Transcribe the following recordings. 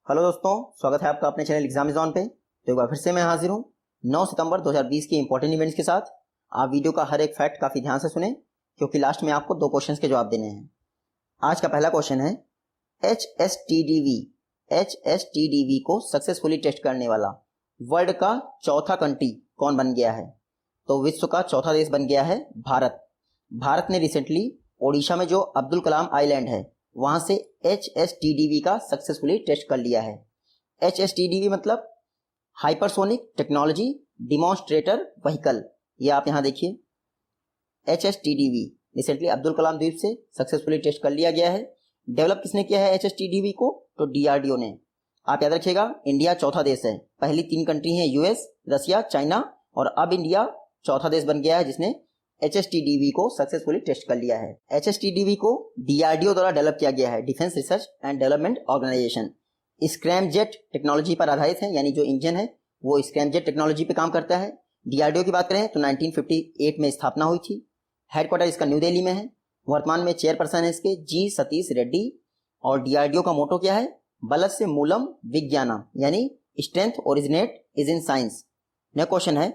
Hello दोस्तों, स्वागत है आपका अपने चैनल एग्जाम इज ऑन पे। तो एक बार फिर से मैं हाजिर हूँ 9 सितंबर 2020 के इंपॉर्टेंट इवेंट्स के साथ। आप वीडियो का हर एक फैक्ट काफ़ी ध्यान से सुने, क्योंकि लास्ट में आपको 2 क्वेश्चंस के जवाब देने हैं। आज का पहला क्वेश्चन है, HSTDV को सक्सेसफुली टेस्ट करने वाला वर्ल्ड का चौथा कंट्री कौन बन गया है? तो विश्व का चौथा देश बन गया है भारत। भारत ने रिसेंटली ओडिशा में जो अब्दुल कलाम आइलैंड है वहां से HSTDV का सक्सेसफुली टेस्ट कर लिया है। HSTDV मतलब हाइपरसोनिक टेक्नोलॉजी डिमॉन्स्ट्रेटर व्हीकल। ये आप यहाँ देखिए, HSTDV रिसेंटली अब्दुल कलाम द्वीप से सक्सेसफुली टेस्ट कर लिया गया है। डेवलप किसने किया है HSTDV को? तो DRDO ने। आप याद रखिएगा, इंडिया चौथा देश है। पहली 3 कंट्री हैं US, रसिया, चाइना, और अब इंडिया चौथा देश बन गया है जिसने HSTDV को सक्सेसफुली टेस्ट कर लिया है। HSTDV को DRDO द्वारा डेवलप किया गया है, defence research and development organisation. Scramjet technology पर आधारित है, यानी जो इंजन है वो स्क्रैमजेट टेक्नोलॉजी पे काम करता है। DRDO की बात करें तो 1958 में स्थापना हुई थी। हेडक्वार्टर इसका न्यू दिल्ली में है। वर्तमान में चेयरपर्सन है इसके G सतीश रेड्डी। और DRDO का मोटो क्या है? बलस्य मूलम विज्ञानम, यानी strength originate is in science. Next question है,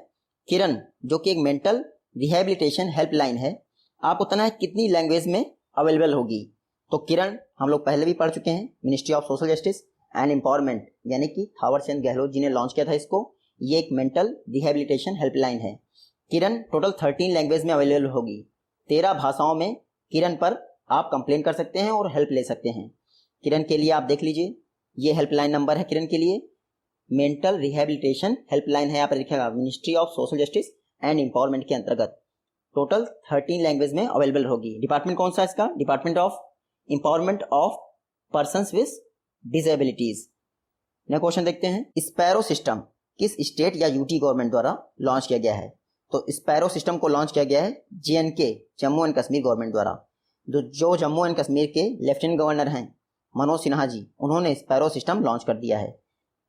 किरण जो कि एक मेंटल रिहेबिलिटेशन हेल्पलाइन है, आपको पता है कितनी लैंग्वेज में अवेलेबल होगी? तो किरण हम लोग पहले भी पढ़ चुके हैं, ministry of social justice and empowerment, यानी कि थावर चंद गहलोत जी ने लॉन्च किया था इसको। ये एक मेंटल रिहेबिलिटेशन हेल्पलाइन है। किरण टोटल 13 लैंग्वेज में अवेलेबल होगी। 13 भाषाओं में किरण पर आप कंप्लेन कर सकते हैं और हेल्प ले सकते हैं। किरण के लिए आप देख लीजिए, ये हेल्पलाइन नंबर है किरण के लिए। मेंटल रिहेबिलिटेशन हेल्पलाइन है, यहाँ पर लिखेगा ministry of social justice and empowerment के अंतर्गत। टोटल 13 लैंग्वेज में अवेलेबल होगी। डिपार्टमेंट कौन सा है इसका? Department of empowerment of persons with disabilities. Next question देखते हैं, स्पैरो सिस्टम किस स्टेट या यूटी गवर्नमेंट द्वारा लॉन्च किया गया है? तो स्पैरो सिस्टम को लॉन्च किया गया है JNK, Jammu and Kashmir government द्वारा। जो जम्मू एंड कश्मीर के लेफ्टिनेंट गवर्नर हैं मनोज सिन्हा जी, उन्होंने स्पैरो सिस्टम लॉन्च कर दिया है।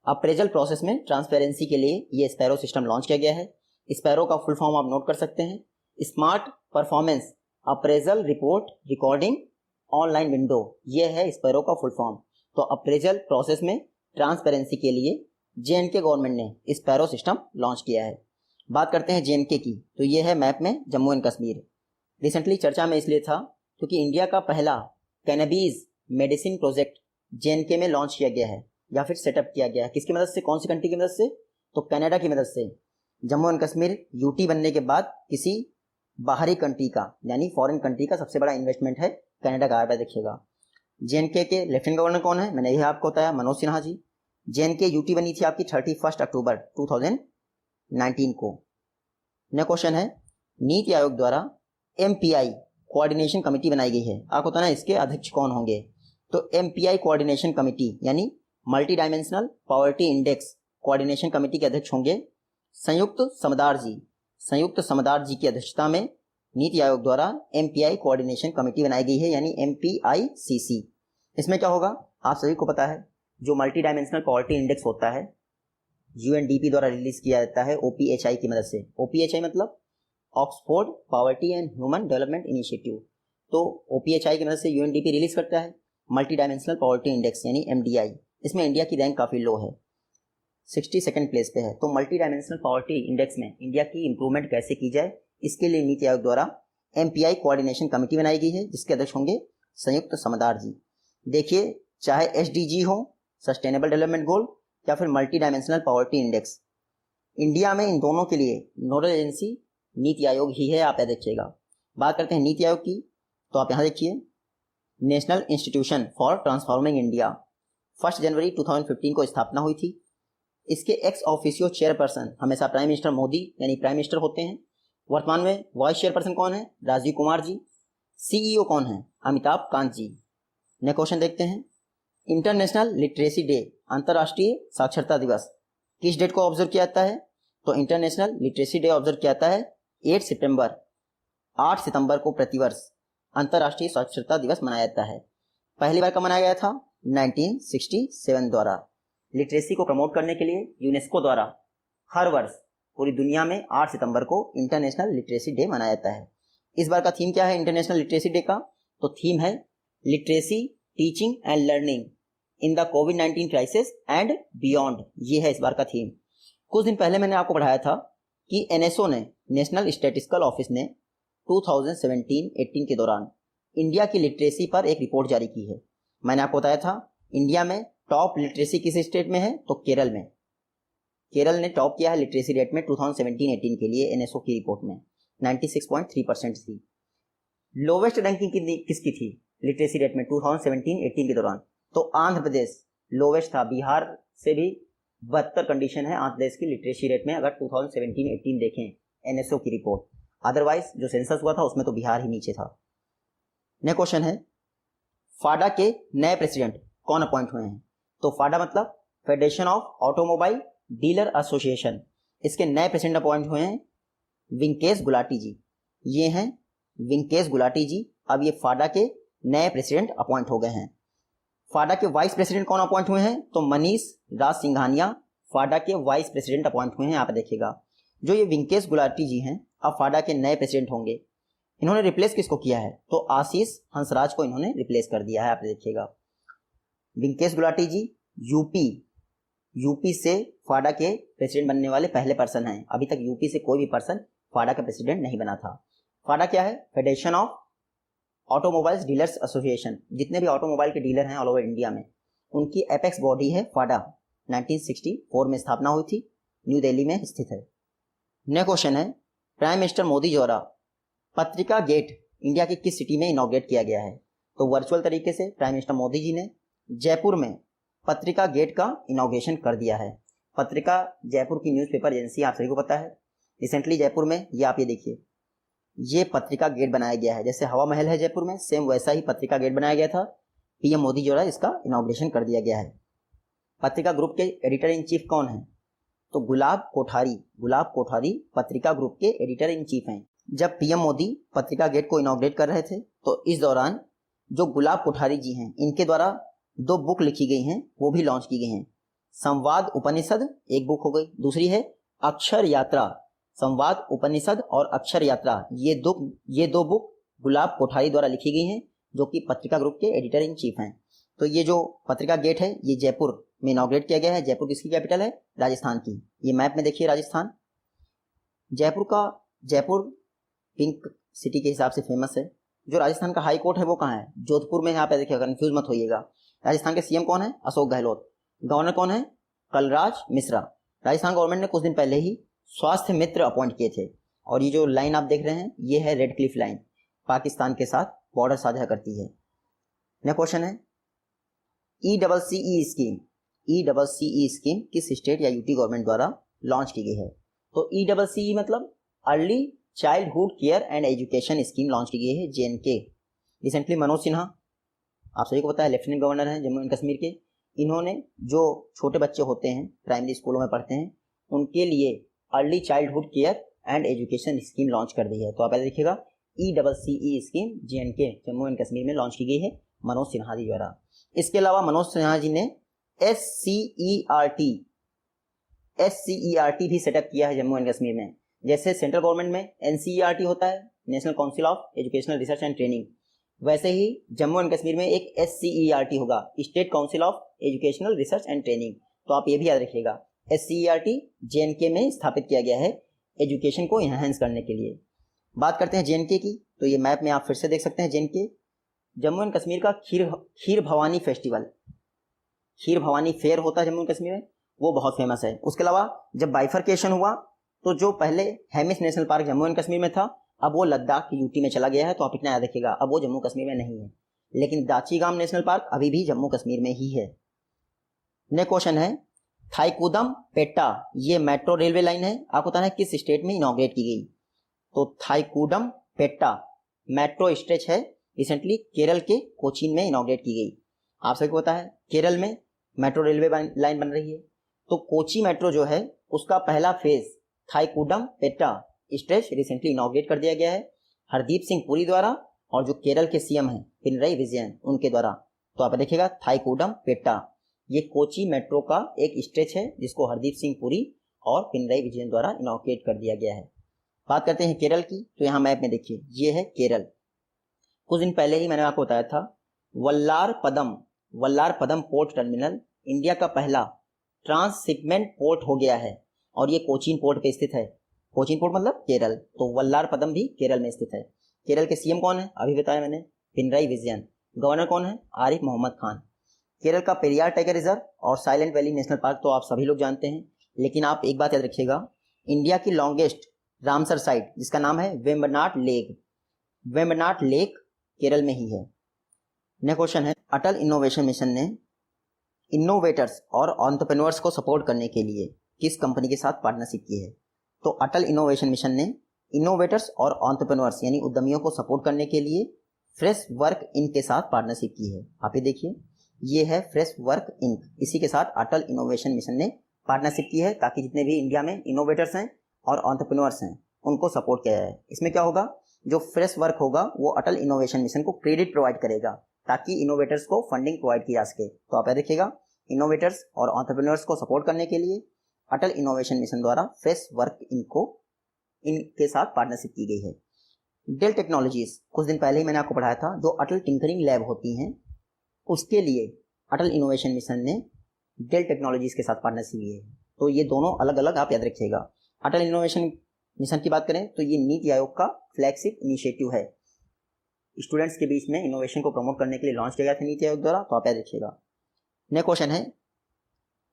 अप्रेजल प्रोसेस में ट्रांसपेरेंसी के लिए ये स्पैरो सिस्टम लॉन्च किया गया है। स्पैरो का फुल फॉर्म आप नोट कर सकते हैं, smart performance appraisal report recording online window. ये है स्पैरो का फुल फॉर्म। तो अप्रेजल प्रोसेस में ट्रांसपेरेंसी के लिए JNK गवर्नमेंट ने स्पैरो सिस्टम लॉन्च किया है। बात करते हैं JNK की, तो ये है मैप में जम्मू एंड कश्मीर। रिसेंटली चर्चा में इसलिए था क्योंकि इंडिया का पहला कैनबीज मेडिसिन प्रोजेक्ट JNK में लॉन्च किया गया है या फिर सेटअप किया गया है। किसकी मदद से? कौन सी कंट्री की मदद से? तो कनाडा की मदद से। जम्मू एंड कश्मीर यूटी बनने के बाद किसी बाहरी कंट्री का, यानी फॉरेन कंट्री का सबसे बड़ा इन्वेस्टमेंट है कनाडा का। आप देखिएगा, JNK के लेफ्टिनेंट गवर्नर कौन है? मैंने यही आपको बताया, मनोज सिन्हा जी। JNK यूटी बनी थी आपकी 31 अक्टूबर 2019 को। नेक्स्ट क्वेश्चन है, नीति आयोग द्वारा MPI कोऑर्डिनेशन कमेटी बनाई गई है, आपको पता है इसके अध्यक्ष कौन होंगे? तो MPI कोऑर्डिनेशन कमेटी यानी multi dimensional poverty index coordination committee के अध्यक्ष होंगे संयुक्त समदर जी। संयुक्त समदर जी की अध्यक्षता में नीति आयोग द्वारा MPI कोऑर्डिनेशन कमेटी बनाई गई है, यानी MPICC। इसमें क्या होगा आप सभी को पता है, जो मल्टी डायमेंशनल पॉवर्टी इंडेक्स होता है UNDP द्वारा रिलीज किया जाता है OPHI की मदद से। OPHI मतलब Oxford poverty and human development initiative. तो OPHI की मदद से UNDP रिलीज करता है मल्टी डायमेंशनल पॉवर्टी इंडेक्स यानी MDI। इसमें इंडिया की रैंक काफ़ी लो है, 62nd प्लेस पे है। तो मल्टी डायमेंशनल पॉवर्टी इंडेक्स में इंडिया की इंप्रूवमेंट कैसे की जाए, इसके लिए नीति आयोग द्वारा MPI कोऑर्डिनेशन कमेटी बनाई गई है, जिसके अध्यक्ष होंगे संयुक्त समदर जी। देखिए, चाहे SDG हो, सस्टेनेबल डेवलपमेंट गोल, या फिर multi dimensional poverty index, India में इन दोनों के लिए नोडल एजेंसी नीति आयोग ही है। आप याद रखिएगा। बात करते हैं नीति आयोग की, तो आप यहाँ देखिए, national institution for transforming India 1 जनवरी 2015 को स्थापना हुई थी। इसके एक्स ऑफिशियो चेयरपर्सन हमेशा प्राइम मिनिस्टर मोदी यानी प्राइम मिनिस्टर होते हैं। वर्तमान में वाइस चेयरपर्सन कौन है? राजीव कुमार जी। CEO कौन है? अमिताभ कांत जी। नेक्स्ट क्वेश्चन देखते हैं, इंटरनेशनल लिटरेसी डे अंतर्राष्ट्रीय साक्षरता दिवस किस डेट को ऑब्जर्व किया जाता है? तो इंटरनेशनल लिटरेसी डे ऑब्जर्व किया जाता है 8 सितंबर। 8 सितंबर को प्रतिवर्ष अंतर्राष्ट्रीय साक्षरता दिवस मनाया जाता है। पहली बार कब मनाया गया था? 1967 द्वारा। लिटरेसी को प्रमोट करने के लिए यूनेस्को द्वारा हर वर्ष पूरी दुनिया में 8 सितंबर को इंटरनेशनल लिटरेसी डे मनाया जाता है। इस बार का थीम क्या है इंटरनेशनल लिटरेसी डे का? तो थीम है literacy teaching and learning in the covid crisis and beyond, ये है इस बार का थीम। कुछ दिन पहले मैंने आपको पढ़ाया था कि एनएसओ ने, नेशनल स्टैटिस्टिकल ऑफिस ने 2017-18 के दौरान इंडिया की लिटरेसी पर एक रिपोर्ट जारी की है। मैंने आपको बताया था इंडिया में टॉप लिटरेसी किस स्टेट में है, तो केरल में। केरल ने टॉप किया है लिटरेसी रेट में 2017-18 के लिए एनएसओ की रिपोर्ट में 96.3% थी। लोवेस्ट रैंकिंग किसकी थी लिटरेसी रेट में 2017-18 के दौरान, तो आंध्र प्रदेश लोवेस्ट था। बिहार से भी 72 कंडीशन है आंध्र प्रदेश की लिटरेसी रेट में, अगर 2017-18 देखें एनएसओ की रिपोर्ट। अदरवाइज जो सेंसस हुआ था उसमें तो बिहार ही नीचे था। नेक्स्ट क्वेश्चन है, फाडा के नए प्रेसिडेंट कौन अपॉइंट हुए हैं, तो फाडा मतलब federation of automobile dealer association, इसके नए प्रेसिडेंट अपॉइंट हुए हैं वेंकटेश गुलाटी जी। ये हैं वेंकटेश गुलाटी जी, अब ये फाडा के नए प्रेसिडेंट अपॉइंट हो गए हैं। फाडा के वाइस प्रेसिडेंट कौन अपॉइंट हुए हैं, तो मनीष राज सिंघानिया फाडा के वाइस प्रेसिडेंट अपॉइंट हुए हैं। यहाँ पे देखिएगा जो ये वेंकटेश गुलाटी जी हैं अब फाडा के नए प्रेसिडेंट होंगे। इन्होंने रिप्लेस किसको किया है, तो आशीष हंसराज को इन्होंने रिप्लेस कर दिया है। आप देखिएगा वेंकटेश गुलाटी जी यूपी से फाडा के प्रेसिडेंट बनने वाले पहले पर्सन हैं। अभी तक यूपी से कोई भी पर्सन फाडा का प्रेसिडेंट नहीं बना था। फाडा क्या है, federation of automobiles dealers association, जितने भी ऑटोमोबाइल के डीलर हैं ऑल ओवर इंडिया में उनकी एपेक्स बॉडी है फाडा। 1964 में स्थापना हुई थी, न्यू दिल्ली में स्थित है। नेक्स्ट क्वेश्चन है, प्राइम मिनिस्टर मोदी द्वारा पत्रिका गेट इंडिया की किस सिटी में इनॉग्रेट किया गया है, तो वर्चुअल तरीके से प्राइम मिनिस्टर मोदी जी ने जयपुर में पत्रिका गेट का इनॉग्रेशन कर दिया है। पत्रिका जयपुर की न्यूज़पेपर एजेंसी आप सभी को पता है। रिसेंटली जयपुर में ये देखिए ये पत्रिका गेट बनाया गया है, जैसे हवा महल है जयपुर में सेम वैसा ही पत्रिका गेट बनाया गया था। पीएम मोदी द्वारा इसका इनॉग्रेशन कर दिया गया है। पत्रिका ग्रुप के एडिटर इन चीफ कौन है, तो गुलाब कोठारी पत्रिका ग्रुप के एडिटर इन चीफ हैं। जब पीएम मोदी पत्रिका गेट को इनॉग्रेट कर रहे थे तो इस दौरान जो गुलाब कोठारी जी हैं इनके द्वारा 2 बुक लिखी गई हैं, वो भी लॉन्च की गई हैं। संवाद उपनिषद एक बुक हो गई, दूसरी है अक्षर यात्रा। संवाद उपनिषद और अक्षर यात्रा ये दो बुक गुलाब कोठारी द्वारा लिखी गई हैं, जो कि पत्रिका ग्रुप के एडिटर इन चीफ हैं। तो ये जो पत्रिका गेट है ये जयपुर में इनॉग्रेट किया गया है। जयपुर किसकी कैपिटल है, राजस्थान की। ये मैप में देखिए राजस्थान, जयपुर पिंक सिटी के हिसाब से फेमस है। जो राजस्थान का हाई कोर्ट है वो कहाँ है, जोधपुर में। यहाँ पे देखिए कंफ्यूज मत होइएगा। राजस्थान के सीएम कौन है, अशोक गहलोत। गवर्नर कौन है, कलराज मिश्रा। राजस्थान गवर्नमेंट ने कुछ दिन पहले ही स्वास्थ्य मित्र अपॉइंट किए थे। और ये जो लाइन आप देख रहे हैं ये है रेड क्लिफ लाइन, पाकिस्तान के साथ बॉर्डर साझा करती है। नेक्स्ट क्वेश्चन है, ई स्कीम किस स्टेट या यूटी गवर्नमेंट द्वारा लॉन्च की गई है, तो ई मतलब early childhood care and education scheme launch की गई है जेएनके। रिसेंटली मनोज सिन्हा आप सभी को पता है लेफ्टिनेंट गवर्नर हैं जम्मू एंड कश्मीर के। इन्होंने जो छोटे बच्चे होते हैं प्राइमरी स्कूलों में पढ़ते हैं उनके लिए early childhood care and education scheme launch कर दी है। तो आप ऐसे देखिएगा ई scheme JNK Jammu and Kashmir में लॉन्च की गई है मनोज सिन्हा जी द्वारा। इसके अलावा मनोज सिन्हा जी ने SCERT भी सेटअप किया है जम्मू एंड कश्मीर में। जैसे सेंट्रल गवर्नमेंट में NCERT होता है, national council of educational research and training, वैसे ही जम्मू एंड कश्मीर में एक SCERT होगा, state council of educational research and training. तो आप ये भी याद रखिएगा SCERT जेएनके में स्थापित किया गया है एजुकेशन को इनहेंस करने के लिए। बात करते हैं जेएनके की, तो ये मैप में आप फिर से देख सकते हैं जेएनके जम्मू एंड कश्मीर का खीर भवानी फेस्टिवल, खीर भवानी फेयर होता है जम्मू एंड कश्मीर में, वो बहुत फेमस है। उसके अलावा जब बाइफरकेशन हुआ तो जो पहले Hemis national park Jammu and Kashmir में था अब वो लद्दाख की यूटी में चला गया है। तो आप इतना याद रखिएगा अब वो जम्मू कश्मीर में नहीं है, लेकिन दाचीगाम नेशनल पार्क अभी भी जम्मू कश्मीर में ही है। नेक्स्ट क्वेश्चन है, थाईकुदम पेट्टा ये मेट्रो रेलवे लाइन है, आपको पता है किस स्टेट में इनॉग्रेट की गई, तो थाईकुडम पेट्टा मेट्रो स्ट्रेच है, रिसेंटली केरल के कोचीन में इनॉग्रेट की गई। आप सभी को पता है केरल में मेट्रो रेलवे लाइन बन रही है। तो कोची मेट्रो जो है उसका पहला फेज थाईकुडम पेट्टा स्ट्रेच रिसेंटली इनॉग्रेट कर दिया गया है हरदीप सिंह पुरी द्वारा और जो केरल के सीएम हैं पिनरई विजयन उनके द्वारा। तो आप देखिएगा थाईकुडम पेट्टा ये कोची मेट्रो का एक स्ट्रेच है जिसको हरदीप सिंह पुरी और पिनरई विजयन द्वारा इनॉग्रेट कर दिया गया है। बात करते हैं केरल की, तो यहाँ मैप में देखिए ये है केरल। कुछ दिन पहले ही मैंने आपको बताया था वल्लार पदम वल्लारपदम पोर्ट टर्मिनल इंडिया का पहला ट्रांसशिपमेंट पोर्ट हो गया है और ये कोचीन पोर्ट पे स्थित है। कोचीन पोर्ट मतलब केरल, तो वल्लारपदम भी केरल में स्थित है। केरल के सीएम कौन है? अभी बताया मैंने, पिनराई विजयन। गवर्नर कौन है? आरिफ मोहम्मद खान। केरल का पेरियार टाइगर रिजर्व और साइलेंट वैली नेशनल पार्क तो आप सभी लोग जानते हैं, लेकिन आप एक बात याद रखिएगा, इंडिया की लॉन्गेस्ट रामसर साइट जिसका नाम है वेम्बनाड लेक, वेम्बनाड लेक केरल में ही है। नेक्स्ट क्वेश्चन है, अटल इनोवेशन मिशन ने इनोवेटर्स और एंटरप्रेन्योर्स को सपोर्ट करने के लिए किस कंपनी के साथ पार्टनरशिप की है? तो अटल इनोवेशन मिशन ने इनोवेटर्स और एंटरप्रेन्योर्स यानी उद्यमियों को सपोर्ट करने के लिए फ्रेश वर्क इंक के साथ पार्टनरशिप की है। आप ये देखिए, ये है फ्रेश वर्क इंक, इसी के साथ अटल इनोवेशन मिशन ने पार्टनरशिप की है ताकि जितने भी इंडिया में इनोवेटर्स हैं और एंटरप्रेन्योर्स हैं उनको सपोर्ट किया जाए। इसमें क्या होगा, जो फ्रेश वर्क होगा वो अटल इनोवेशन मिशन को क्रेडिट प्रोवाइड करेगा ताकि इनोवेटर्स को फंडिंग प्रोवाइड की जा सके। तो आप देखिएगा, इनोवेटर्स और एंटरप्रेन्योर्स को सपोर्ट करने के लिए अटल इनोवेशन मिशन द्वारा फ्रेश वर्क इनके साथ पार्टनरशिप की गई है। डेल टेक्नोलॉजीज, कुछ दिन पहले ही मैंने आपको पढ़ाया था, जो अटल टिंकरिंग लैब होती हैं उसके लिए अटल इनोवेशन मिशन ने डेल टेक्नोलॉजीज के साथ पार्टनरशिप की है। तो ये दोनों अलग अलग आप याद रखिएगा। अटल इनोवेशन मिशन की बात करें तो ये नीति आयोग का फ्लैगशिप इनिशिएटिव है, स्टूडेंट्स के बीच में इनोवेशन को प्रमोट करने के लिए लॉन्च किया गया था नीति आयोग द्वारा, तो आप याद रखिएगा। नेक्स्ट क्वेश्चन है,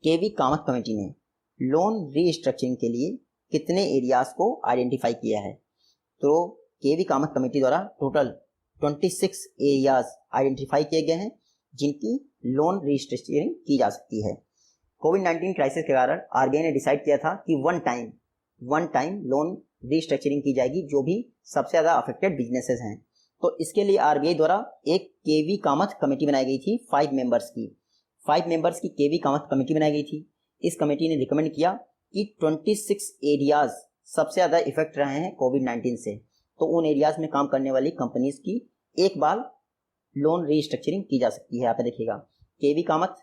केवी कामत कमेटी ने लोन रीस्ट्रक्चरिंग के लिए कितने एरियाज को आइडेंटिफाई किया है? तो केवी कामत कमेटी द्वारा टोटल 26 एरियाज आइडेंटिफाई किए गए हैं जिनकी लोन रीस्ट्रक्चरिंग की जा सकती है। कोविड-19 क्राइसिस के कारण आरबीआई ने डिसाइड किया था कि वन टाइम लोन रीस्ट्रक्चरिंग की जाएगी जो भी सबसे ज़्यादा अफेक्टेड बिजनेसेस हैं। तो इसके लिए आरबीआई द्वारा एक केवी कामत कमेटी बनाई गई थी 5 मेंबर्स की केवी कामत कमेटी बनाई गई थी। इस कमेटी ने रिकमेंड किया कि 26 एरियाज सबसे ज़्यादा इफेक्ट रहे हैं कोविड-19 से, तो उन एरियाज में काम करने वाली कंपनीज की एक बार लोन रीस्ट्रक्चरिंग की जा सकती है। आप देखिएगा, केवी कामत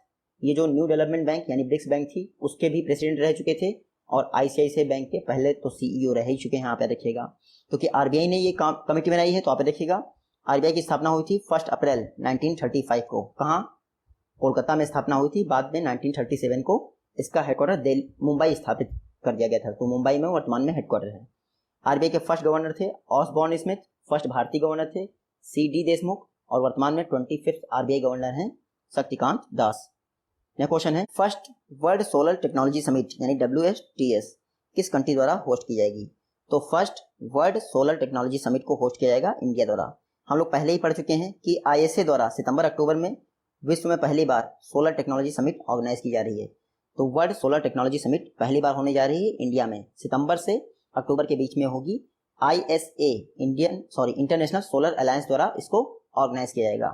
ये जो न्यू डेवलपमेंट बैंक यानी ब्रिक्स बैंक थी उसके भी प्रेसिडेंट रह चुके थे और आईसीआईसीआई बैंक के पहले तो सीईओ रह ही चुके हैं। यहाँ पे देखिएगा, क्योंकि आरबीआई ने ये कमेटी बनाई है, तो आप देखिएगा आरबीआई की स्थापना हुई थी 1 अप्रैल 1935 को। कहाँ? कोलकाता में स्थापना हुई थी। बाद में 1937 को इसका हेडक्वार्टर मुंबई स्थापित कर दिया गया था, तो मुंबई में वर्तमान में हेडक्वार्टर है। आरबीआई के फर्स्ट गवर्नर थे ऑसबॉर्न स्मिथ, फर्स्ट भारतीय गवर्नर थे सी.डी. देशमुख और वर्तमान में 25th आरबीआई गवर्नर हैं शक्तिकांत दास। नेक्स्ट क्वेश्चन है, first world solar technology summit यानी WSTS किस कंट्री द्वारा होस्ट की जाएगी? तो first world solar technology summit को होस्ट किया जाएगा इंडिया द्वारा। हम लोग पहले ही पढ़ चुके हैं कि ISA द्वारा सितंबर-अक्टूबर में विश्व में पहली बार सोलर टेक्नोलॉजी समिट ऑर्गेनाइज की जा रही है। तो वर्ल्ड सोलर टेक्नोलॉजी समिट पहली बार होने जा रही है इंडिया में, सितंबर से अक्टूबर के बीच में होगी। ISA इंटरनेशनल सोलर अलायंस द्वारा इसको ऑर्गेनाइज किया जाएगा।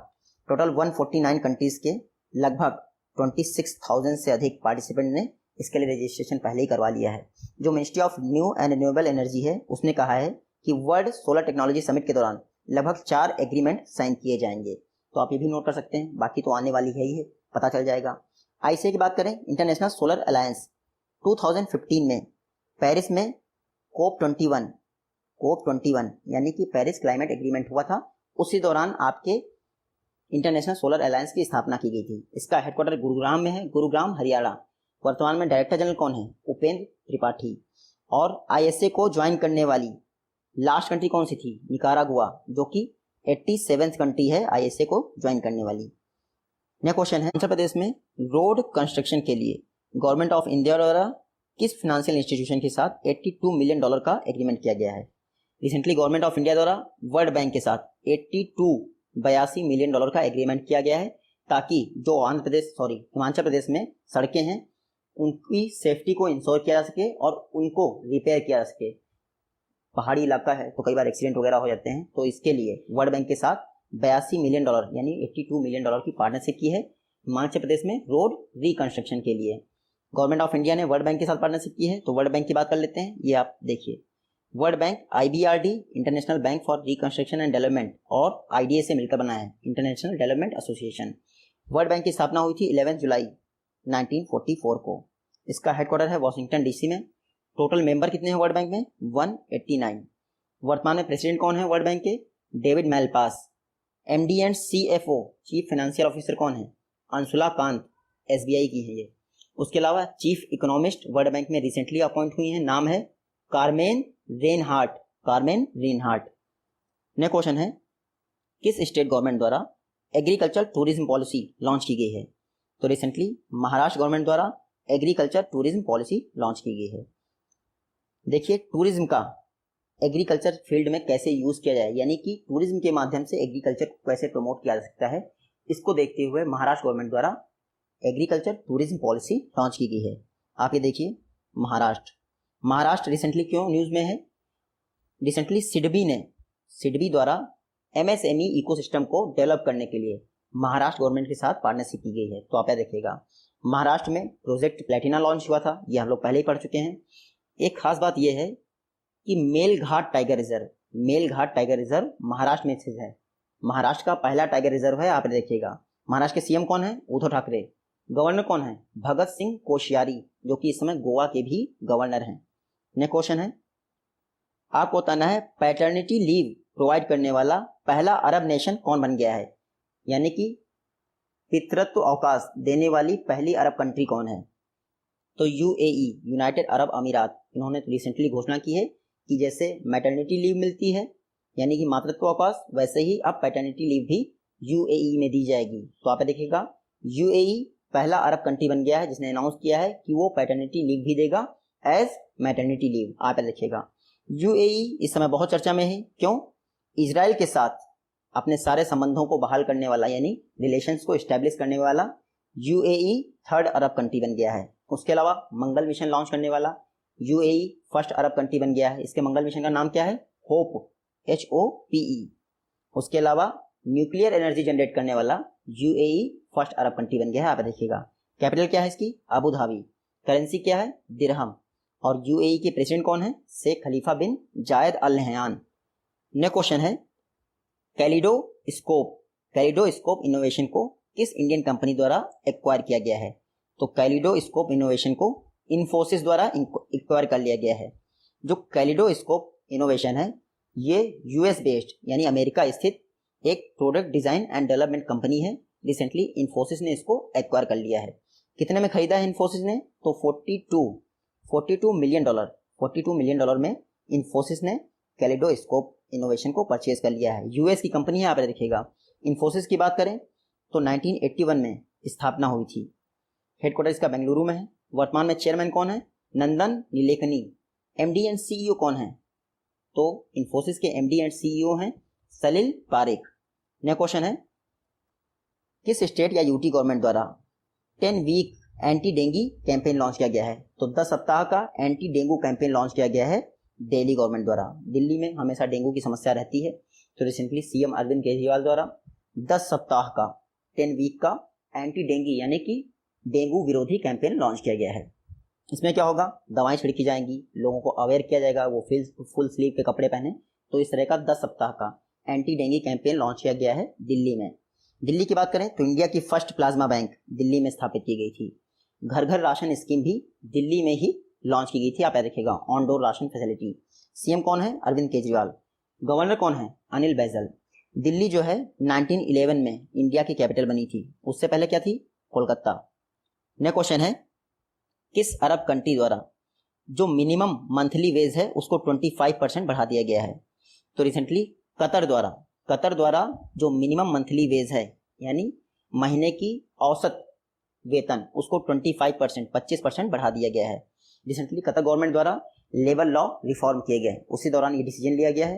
टोटल 149 कंट्रीज के लगभग 26,000 से अधिक पार्टिसिपेंट ने इसके लिए रजिस्ट्रेशन पहले ही करवा लिया है। जो ministry of new and renewable energy है उसने कहा है कि वर्ल्ड सोलर टेक्नोलॉजी समिट के दौरान लगभग 4 एग्रीमेंट साइन किए जाएंगे। तो आप ये भी नोट कर सकते हैं, बाकी तो आने वाली है ही है, पता चल जाएगा। ISA की बात करें, इंटरनेशनल सोलर अलायंस 2015 में पेरिस में COP21 यानी कि पेरिस क्लाइमेट एग्रीमेंट हुआ था, उसी दौरान आपके इंटरनेशनल सोलर अलायंस की स्थापना की गई थी। इसका हेडक्वार्टर गुरुग्राम में है, गुरुग्राम हरियाणा। वर्तमान में डायरेक्टर जनरल कौन है? उपेंद्र त्रिपाठी। और ISA को ज्वाइन करने वाली लास्ट कंट्री कौन सी थी? निकारागुआ, जो कि 87th कंट्री है ISA को ज्वाइन करने वाली। नेक्स्ट क्वेश्चन है, आंध्र प्रदेश में रोड कंस्ट्रक्शन के लिए गवर्नमेंट ऑफ इंडिया द्वारा किस फाइनेंशियल इंस्टीट्यूशन के साथ $82 मिलियन का एग्रीमेंट किया गया है? रिसेंटली गवर्नमेंट ऑफ इंडिया द्वारा वर्ल्ड बैंक के साथ 82 मिलियन का एग्रीमेंट किया गया है ताकि जो हिमाचल प्रदेश में सड़कें हैं उनकी सेफ्टी को इंश्योर किया जा सके और उनको रिपेयर किया जा सके। पहाड़ी इलाका है तो कई बार एक्सीडेंट वगैरह हो जाते हैं, तो इसके लिए वर्ल्ड बैंक के साथ $82 मिलियन यानी $82 मिलियन की पार्टनरशिप की है हिमाचल प्रदेश में रोड रिकंस्ट्रक्शन के लिए। गवर्नमेंट ऑफ इंडिया ने वर्ल्ड बैंक के साथ पार्टनरशिप की है, तो वर्ल्ड बैंक की बात कर लेते हैं। ये आप देखिए, world bank IBRD international bank for reconstruction and development और IDA से मिलकर बना है, international development association. World bank की स्थापना हुई थी 11 जुलाई 1944 को। इसका हेडक्वार्टर है वॉशिंगटन DC में। टोटल मेंबर कितने हैं वर्ल्ड बैंक में? 189। वर्तमान में प्रेसिडेंट कौन है वर्ल्ड बैंक के? David Malpass. MD and CFO chief financial officer कौन है? अंशुला कांत SBI की है ये। उसके अलावा चीफ इकोनॉमिस्ट वर्ल्ड बैंक में रिसेंटली अपॉइंट हुई हैं, नाम है Carmen Reinhart. Carmen Reinhart. Next question है, किस स्टेट गवर्नमेंट द्वारा एग्रीकल्चर टूरिज्म पॉलिसी लॉन्च की गई है? तो रिसेंटली महाराष्ट्र गवर्नमेंट द्वारा एग्रीकल्चर टूरिज्म पॉलिसी लॉन्च की गई है। देखिए टूरिज्म का एग्रीकल्चर फील्ड में कैसे यूज किया जाए, यानी कि टूरिज्म के माध्यम से एग्रीकल्चर को कैसे प्रमोट किया जा सकता है, इसको देखते हुए महाराष्ट्र गवर्नमेंट द्वारा एग्रीकल्चर टूरिज्म पॉलिसी लॉन्च की गई है। आप ये देखिए महाराष्ट्र रिसेंटली क्यों न्यूज में है? रिसेंटली सिडबी द्वारा MSME इकोसिस्टम को डेवलप करने के लिए महाराष्ट्र गवर्नमेंट के साथ पार्टनरशिप की गई है। तो आप क्या देखिएगा, महाराष्ट्र में प्रोजेक्ट प्लेटिना लॉन्च हुआ था, ये हम लोग पहले ही पढ़ चुके हैं। एक खास बात यह है कि मेलघाट टाइगर रिजर्व महाराष्ट्र में स्थित है। महाराष्ट्र का पहला टाइगर रिजर्व है। आप देखिएगा महाराष्ट्र के CM कौन है? उद्धव ठाकरे। गवर्नर कौन है? भगत सिंह कोश्यारी, जो कि इस समय गोवा के भी गवर्नर हैं। नेक्स्ट क्वेश्चन है, आपको बताना है पैटर्निटी लीव प्रोवाइड करने वाला पहला अरब नेशन कौन बन गया है, यानी कि पितृत्व अवकाश देने वाली पहली अरब कंट्री कौन है? तो UAE, यूनाइटेड अरब अमीरात। इन्होंने रिसेंटली घोषणा की है कि जैसे मैटरनिटी लीव मिलती है यानी कि मातृत्व अवकाश, वैसे ही अब पैटर्निटी लीव भी UAE में दी जाएगी। तो आप देखिएगा UAE पहला अरब कंट्री बन गया है जिसने अनाउंस किया है कि वो पैटर्निटी लीव भी देगा एज मैटरनिटी लीव। आप देखिएगा UAE इस समय बहुत चर्चा में है। क्यों? इजराइल के साथ अपने सारे संबंधों को बहाल करने वाला, यानी रिलेशंस को एस्टेब्लिश करने वाला UAE थर्ड अरब कंट्री बन गया है। उसके अलावा मंगल मिशन लॉन्च करने वाला UAE फर्स्ट अरब कंट्री बन गया है। इसके मंगल मिशन का नाम क्या है? Hope, HOPE। उसके अलावा न्यूक्लियर एनर्जी जनरेट करने वाला UAE फर्स्ट अरब कंट्री बन गया है। आप देखिएगा कैपिटल क्या है इसकी? Abu Dhabi. करेंसी क्या है? दिरहम। और UAE के प्रेसिडेंट कौन है? शेख खलीफा बिन जायद अल नहयान। नेक्स्ट क्वेश्चन है, कैलिडोस्कोप इनोवेशन को किस इंडियन कंपनी द्वारा एक्वायर किया गया है? तो कैलिडोस्कोप इनोवेशन को इन्फोसिस द्वारा एक्वायर कर लिया गया है। जो कैलिडोस्कोप इनोवेशन है ये US बेस्ड यानी अमेरिका स्थित एक product design and development company है। रिसेंटली इन्फोसिस ने इसको एक्वायर कर लिया है। कितने में खरीदा है इन्फोसिस ने? तो $42 मिलियन में इन्फोसिस ने कैलिडोस्कोप इनोवेशन को परचेज कर लिया है। US की कंपनी है। आप देखिएगा इन्फोसिस की बात करें तो 1981 में स्थापना हुई थी। हेडक्वार्टर इसका बेंगलुरु में है। वर्तमान में चेयरमैन कौन है? नंदन नीलेकनी। MD एंड CEO कौन है? तो इन्फोसिस के MD एंड CEO हैं सलील पारेख। नेक्स्ट क्वेश्चन है, किस स्टेट या UT गवर्नमेंट द्वारा 10 week anti dengue campaign launch किया गया है? तो 10 सप्ताह का एंटी डेंगू कैंपेन लॉन्च किया गया है दिल्ली गवर्नमेंट द्वारा। दिल्ली में हमेशा डेंगू की समस्या रहती है, तो रिसेंटली CM अरविंद केजरीवाल द्वारा 10 सप्ताह का 10 वीक का एंटी डेंगू यानी कि डेंगू विरोधी कैंपेन लॉन्च किया गया है। इसमें क्या होगा? दवाएं छिड़की जाएंगी, लोगों को अवेयर किया जाएगा, वो फुल स्लीव के कपड़े पहने। तो इस तरह का 10 सप्ताह का एंटी डेंगू कैंपेन लॉन्च किया गया है दिल्ली में। दिल्ली की बात करें तो इंडिया की फर्स्ट प्लाज्मा बैंक दिल्ली में स्थापित की गई थी। घर घर राशन स्कीम भी दिल्ली में ही लॉन्च की गई थी। आप देखिएगा on door ration facility. CM कौन है? अरविंद केजरीवाल। गवर्नर कौन है? अनिल बैजल। दिल्ली जो है 1911 में इंडिया की कैपिटल बनी थी, उससे पहले क्या थी? कोलकाता। नेक्स्ट क्वेश्चन है, किस अरब कंट्री द्वारा जो मिनिमम मंथली वेज है उसको 25% बढ़ा दिया गया है? तो रिसेंटली कतर द्वारा जो मिनिमम मंथली वेज है यानी महीने की औसत वेतन उसको 25% बढ़ा दिया गया है। रिसेंटली कतर गवर्नमेंट द्वारा लेबर लॉ रिफॉर्म किए गए, उसी दौरान ये डिसीजन लिया गया है।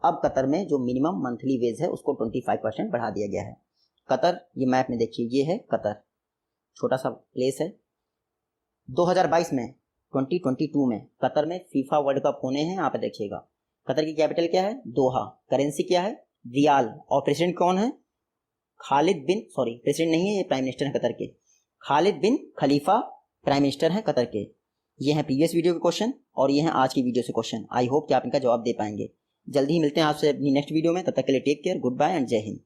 अब कतर में जो मिनिमम मंथली वेज है उसको 25% बढ़ा दिया गया है। कतर, ये मैप में देखिए, ये है कतर, छोटा सा प्लेस है। 2022 में 2022 में कतर में फीफा वर्ल्ड कप होने हैं। आप देखिएगा कतर की कैपिटल क्या है? दोहा। करेंसी क्या है? रियाल। और प्रेसिडेंट कौन है? प्रेसिडेंट नहीं है, ये प्राइम मिनिस्टर है कतर के। खालिद बिन खलीफा प्राइम मिनिस्टर हैं कतर के। ये हैं प्रीवियस वीडियो के क्वेश्चन और ये हैं आज की वीडियो से क्वेश्चन। आई होप कि आप इनका जवाब दे पाएंगे। जल्दी ही मिलते हैं आपसे अपनी नेक्स्ट वीडियो में। तब तक के लिए take care, goodbye and जय हिंद।